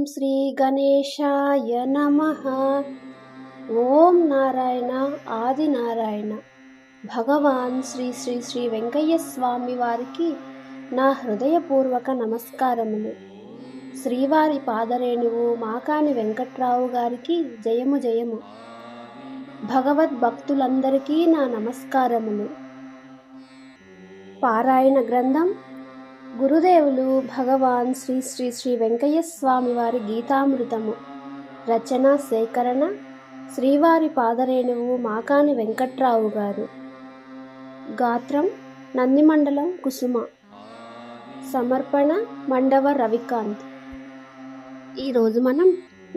శ్రీ గణేశాయ నమః. ఓం నారాయణ ఆది నారాయణ. భగవాన్ శ్రీ శ్రీ శ్రీ వెంకయ్య స్వామి వారికి నా హృదయపూర్వక నమస్కారములు. శ్రీవారి పాదరేణువు మాకాని వెంకట్రావు గారికి జయము జయము. భగవద్భక్తులందరికీ నా నమస్కారములు. పారాయణ గ్రంథం గురుదేవులు భగవాన్ శ్రీ శ్రీ శ్రీ వెంకయ్య స్వామి వారి గీతామృతము. రచన సేకరణ శ్రీవారి పాదరేణువు మాకాని వెంకట్రావు గారు. గాత్రం నందిమండలం కుసుమ. సమర్పణ మండవ రవికాంత్. ఈరోజు మనం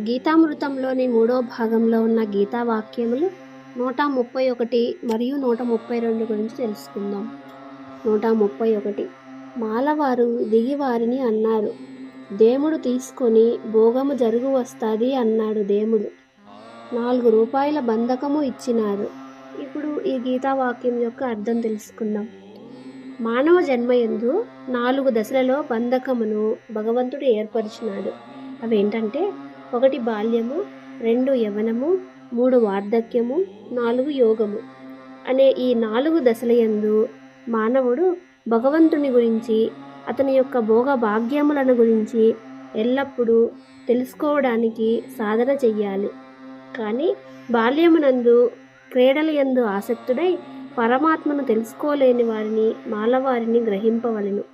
గీతామృతంలోని 3వ భాగంలో ఉన్న గీతా వాక్యములు 131 మరియు 132 గురించి తెలుసుకుందాం. 131. మాలవారు దిగి వారిని అన్నారు, దేముడు తీసుకొని భోగము జరుగు వస్తాది అన్నాడు దేముడు. 4 రూపాయల బంధకము ఇచ్చినారు. ఇప్పుడు ఈ గీతావాక్యం యొక్క అర్థం తెలుసుకుందాం. మానవ జన్మయందు 4 దశలలో బంధకమును భగవంతుడు ఏర్పరిచినాడు. అవేంటంటే 1 బాల్యము, 2 యవ్వనము, 3 వార్ధక్యము, 4 యోగము అనే ఈ 4 దశలయందు మానవుడు భగవంతుని గురించి, అతని యొక్క భోగ భాగ్యములను గురించి ఎల్లప్పుడూ తెలుసుకోవడానికి సాధన చెయ్యాలి. కానీ బాల్యమునందు క్రీడల యందు ఆసక్తుడై పరమాత్మను తెలుసుకోలేని వారిని మాలవారిని గ్రహింపవలెను.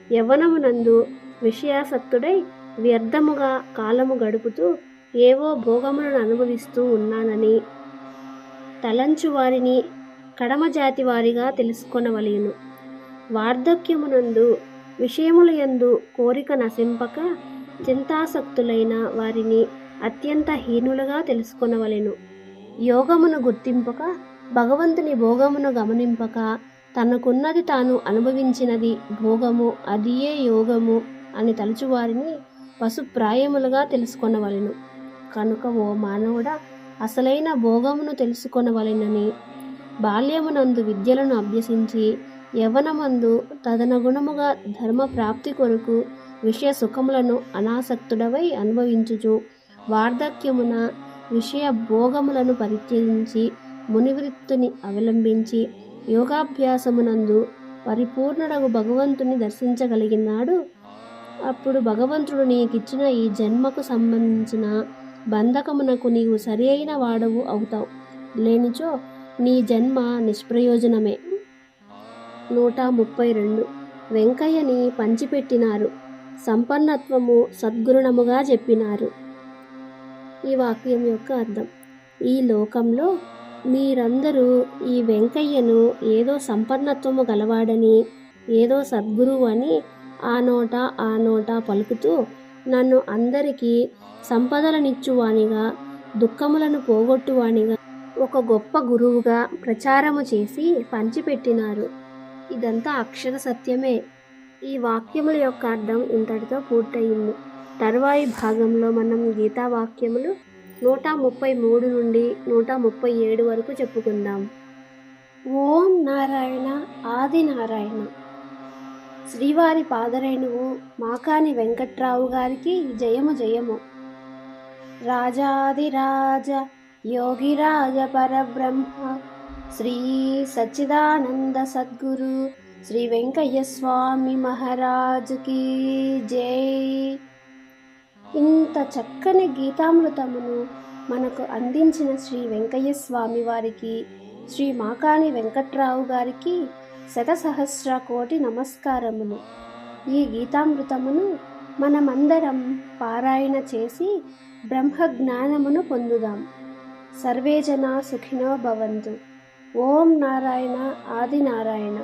యవ్వనమునందు విషయాసక్తుడై వ్యర్థముగా కాలము గడుపుతూ ఏవో భోగములను అనుభవిస్తూ ఉన్నానని తలంచు వారిని కడమజాతి వారిగా తెలుసుకొనవలెను. వార్ధక్యమునందు విషయముల యందు కోరిక నశింపక చింతాసక్తులైన వారిని అత్యంత హీనులుగా తెలుసుకొనవలెను. యోగమును గుర్తింపక భగవంతుని భోగమును గమనింపక తనకున్నది తాను అనుభవించినది భోగము, అదియే యోగము అని తలుచువారిని పశుప్రాయములుగా తెలుసుకొనవలెను. కనుక ఓ మానవుడా, అసలైన భోగమును తెలుసుకొనవలెనని బాల్యమునందు విద్యలను అభ్యసించి యవ్వనమందు తదనుగుణముగా ధర్మ ప్రాప్తి కొరకు విషయ సుఖములను అనాసక్తుడవై అనుభవించుచు వార్ధక్యమున విషయ భోగములను పరిత్యజించి మునివృత్తిని అవలంబించి యోగాభ్యాసమునందు పరిపూర్ణుడగు భగవంతుని దర్శించగలిగినాడు. అప్పుడు భగవంతుడు నీకిచ్చిన ఈ జన్మకు సంబంధించిన బంధకమునకు నీవు సరి అయిన వాడవు అవుతావు. లేనిచో నీ జన్మ నిష్ప్రయోజనమే. 132. వెంకయ్యని పంచిపెట్టినారు, సంపన్నత్వము సద్గురుణముగా చెప్పినారు. ఈ వాక్యం యొక్క అర్థం, ఈ లోకంలో మీరందరూ ఈ వెంకయ్యను ఏదో సంపన్నత్వము గలవాడని, ఏదో సద్గురువు అని ఆ నోట పలుకుతూ నన్ను అందరికీ సంపదలనిచ్చువానిగా, దుఃఖములను పోగొట్టువానిగా, ఒక గొప్ప గురువుగా ప్రచారము చేసి పంచిపెట్టినారు. ఇదంతా అక్షర సత్యమే. ఈ వాక్యముల యొక్క అర్థం ఇంతటితో పూర్తయింది. తరువాయి భాగంలో మనం గీతా వాక్యములు 133 నుండి 137 వరకు చెప్పుకుందాం. ఓం నారాయణ ఆది నారాయణ. శ్రీవారి పాదరేణువు మాకాని వెంకట్రావు గారికి జయము జయము. రాజాదిరాజ యోగిరాజ పరబ్రహ్మ శ్రీ సచ్చిదానంద సద్గురు శ్రీ వెంకయ్య స్వామి మహారాజుకి జై. ఇంత చక్కని గీతామృతమును మనకు అందించిన శ్రీ వెంకయ్య స్వామి వారికి, శ్రీ మాకాని వెంకట్రావు గారికి శతసహస్ర కోటి నమస్కారములు. ఈ గీతామృతమును మనమందరం పారాయణ చేసి బ్రహ్మజ్ఞానమును పొందుదాం. సర్వే జనా సుఖినో భవంతు. ఓం నారాయణ ఆది నారాయణ.